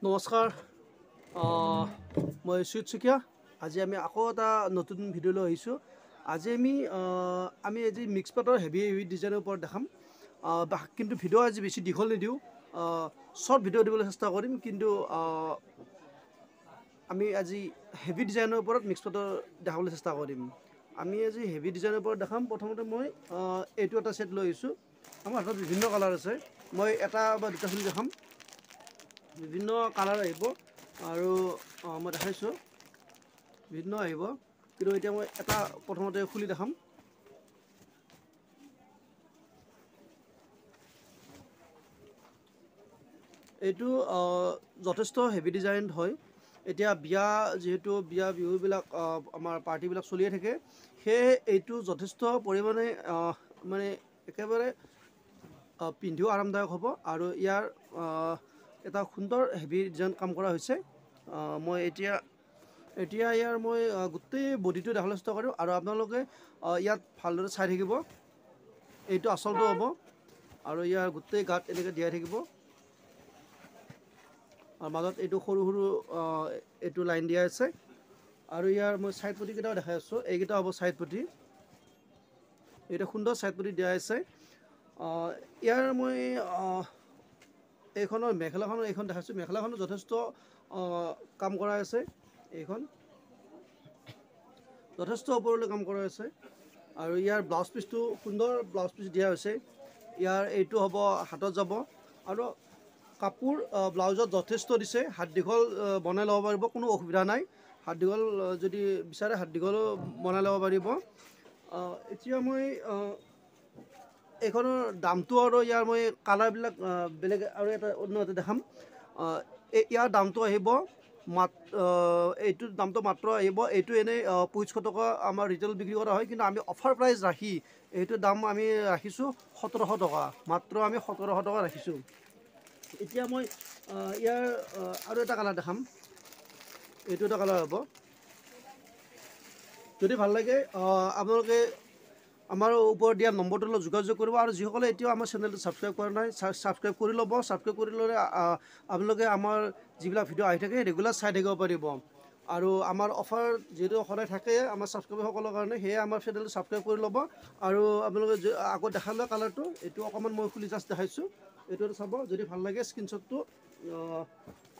নমস্কাৰ মই সুজিত চুকীয়া আজি আমি আকৌ এটা নতুন ভিডিঅ' লৈ আহিছোঁ আজি আমি আজি মিক্স পাটৰ হেভি ডিজাইনৰ ওপৰত দেখাম কিন্তু ভিডিঅ' আজি বেছি দীঘল নিদিওঁ শ্বৰ্ট ভিডিঅ' দিবলৈ চেষ্টা কৰিম কিন্তু আমি আজি হেভি ডিজাইনৰ ওপৰত মিক্স পাটৰ দেখাবলৈ চেষ্টা কৰিম আমি আজি হেভি ডিজাইনৰ ওপৰত দেখাম প্ৰথমতে মই এইটো এটা ছেট লৈ আহিছোঁ আমাৰ হাতত বিভিন্ন কালাৰ আছে মই এটা বা দুটা খুলি দেখাম বিভিন্ন কালাৰ আহিব আৰু মই দেখাইছোঁ বিভিন্ন আহিব কিন্তু এতিয়া মই এটা প্ৰথমতে খুলি দেখাম এইটো যথেষ্ট হেভি ডিজাইন হয় এতিয়া বিয়া যেহেতু বিয়া বিহুবিলাক আমাৰ পাৰ্টিবিলাক চলিয়ে থাকে সেয়ে এইটো যথেষ্ট পৰিমাণে মানে একেবাৰে পিন্ধিও আৰামদায়ক হ'ব আৰু ইয়াৰ এটা সুন্দৰ হেভি ডিজাইন কাম কৰা হৈছে মই এতিয়া ইয়াৰ মই গোটেই বডিটো দেখাবলৈ চেষ্টা কৰিম আৰু আপোনালোকে ইয়াত ভালদৰে চাই থাকিব এইটো আচলটো হ'ব আৰু ইয়াৰ গোটেই গাত এনেকৈ দিয়াই থাকিব আৰু মাজত এইটো সৰু সৰু এইটো লাইন দিয়া আছে আৰু ইয়াৰ মই ছাইড পটিকেইটাও দেখাই আছোঁ এইকেইটা হ'ব ছাইড পটি এইটো সুন্দৰ ছাইড পটি দিয়া আছে ইয়াৰ মই এইখনৰ মেখেলাখনৰ এইখন দেখাইছোঁ মেখেলাখনো যথেষ্ট কাম কৰা আছে এইখন যথেষ্ট ওপৰলৈ কাম কৰা আছে আৰু ইয়াৰ ব্লাউজ পিচটো সুন্দৰ ব্লাউজ পিচ দিয়া হৈছে ইয়াৰ এইটো হ'ব হাতত যাব আৰু কাপোৰ ব্লাউজত যথেষ্ট দিছে হাত দীঘল বনাই ল'ব পাৰিব কোনো অসুবিধা নাই হাত দীঘল যদি বিচাৰে হাত দীঘলো বনাই ল'ব পাৰিব এতিয়া মই এইখনৰ দামটো আৰু ইয়াৰ মই কালাৰবিলাক বেলেগ আৰু এটা অন্য এটা দেখাম ইয়াৰ দামটো আহিব এইটোৰ দামটো মাত্ৰ আহিব এইটো এনেই 2500 টকা আমাৰ ৰিটেইল বিক্ৰী কৰা হয় কিন্তু আমি অফাৰ প্ৰাইচ ৰাখি এইটোৰ দাম আমি ৰাখিছোঁ 1700 টকা মাত্ৰ আমি 1700 টকা ৰাখিছোঁ এতিয়া মই ইয়াৰ আৰু এটা কালাৰ দেখাম এইটো এটা কালাৰ হ'ব যদি ভাল লাগে আপোনালোকে আমাৰ ওপৰত দিয়া নম্বৰটোৰ লগত যোগাযোগ কৰিব আৰু যিসকলে এতিয়াও আমাৰ চেনেলটো ছাবস্ক্ৰাইব কৰা নাই ছাবস্ক্ৰাইব কৰি ল'ব ছাবস্ক্ৰাইব কৰি ল'লে আপোনালোকে আমাৰ যিবিলাক ভিডিঅ' আহি থাকে ৰেগুলাৰ চাই থাকিব পাৰিব আৰু আমাৰ অফাৰ যিহেতু সদায় থাকে আমাৰ ছাবস্ক্ৰাইবাৰসকলৰ কাৰণে সেয়ে আমাৰ চেনেলটো ছাবস্ক্ৰাইব কৰি ল'ব আৰু আপোনালোকে আগত দেখাই লোৱা কালাৰটো এইটো অকণমান মই খুলি জাষ্ট দেখাইছোঁ এইটো চাব যদি ভাল লাগে স্ক্ৰীনশ্বটটো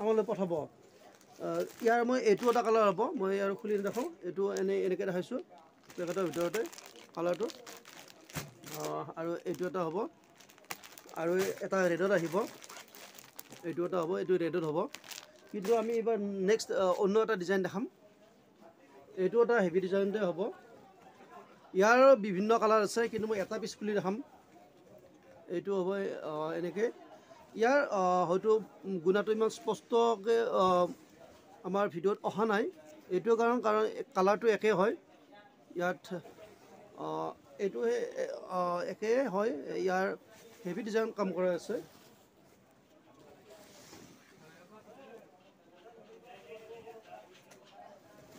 আমালৈ পঠাব ইয়াৰ মই এইটো এটা কালাৰ হ'ব মই আৰু খুলি দেখাওঁ এইটো এনেকৈ দেখাইছোঁ পেকেটৰ ভিতৰতে কালাৰটো আৰু এইটো এটা হ'ব আৰু এটা ৰেডত আহিব এইটো এটা হ'ব এইটো ৰেডত হ'ব কিন্তু আমি এইবাৰ নেক্সট অন্য এটা ডিজাইন দেখাম এইটো এটা হেভি ডিজাইনতে হ'ব ইয়াৰ বিভিন্ন কালাৰ আছে কিন্তু মই এটা পিচ খুলি দেখাম এইটো হ'ব এনেকৈ ইয়াৰ হয়তো গুণাটো ইমান স্পষ্টকৈ আমাৰ ভিডিঅ'ত অহা নাই এইটো কাৰণ কালাৰটো একেই হয় ইয়াত এইটো একেই হয় ইয়াৰ হেভি ডিজাইন কাম কৰা আছে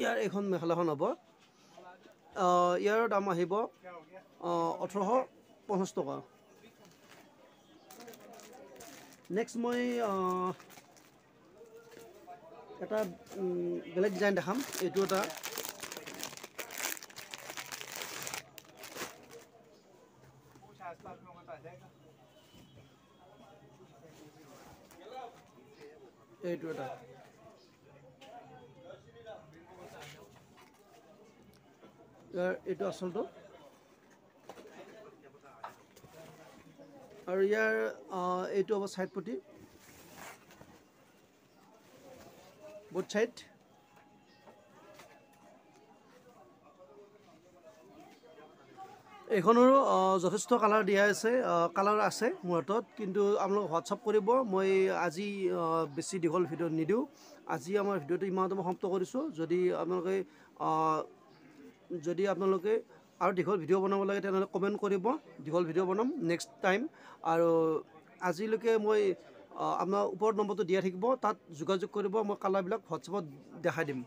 ইয়াৰ এইখন মেখেলাখন হ'ব ইয়াৰ দাম আহিব 1850 টকা নেক্সট মই এটা বেলেগ ডিজাইন দেখাম এইটো এটা এইটো এটা এইটো আচলটো আৰু ইয়াৰ এইটো হ'ব ছাইড পটি বোথ ছাইড এইখনৰো যথেষ্ট কালাৰ দিয়া আছে কালাৰ আছে মোৰ হাতত কিন্তু আপোনালোকে হোৱাটছআপ কৰিব মই আজি বেছি দীঘল ভিডিঅ' নিদিওঁ আজি আমাৰ ভিডিঅ'টো ইমানতে মই সমাপ্ত কৰিছোঁ যদি আপোনালোকে আৰু দীঘল ভিডিঅ' বনাব লাগে তেনেহ'লে কমেণ্ট কৰিব দীঘল ভিডিঅ' বনাম নেক্সট টাইম আৰু আজিলৈকে মই আপোনাৰ ওপৰত নম্বৰটো দিয়া থাকিব তাত যোগাযোগ কৰিব মই কালাৰবিলাক হোৱাটছআপত দেখাই দিম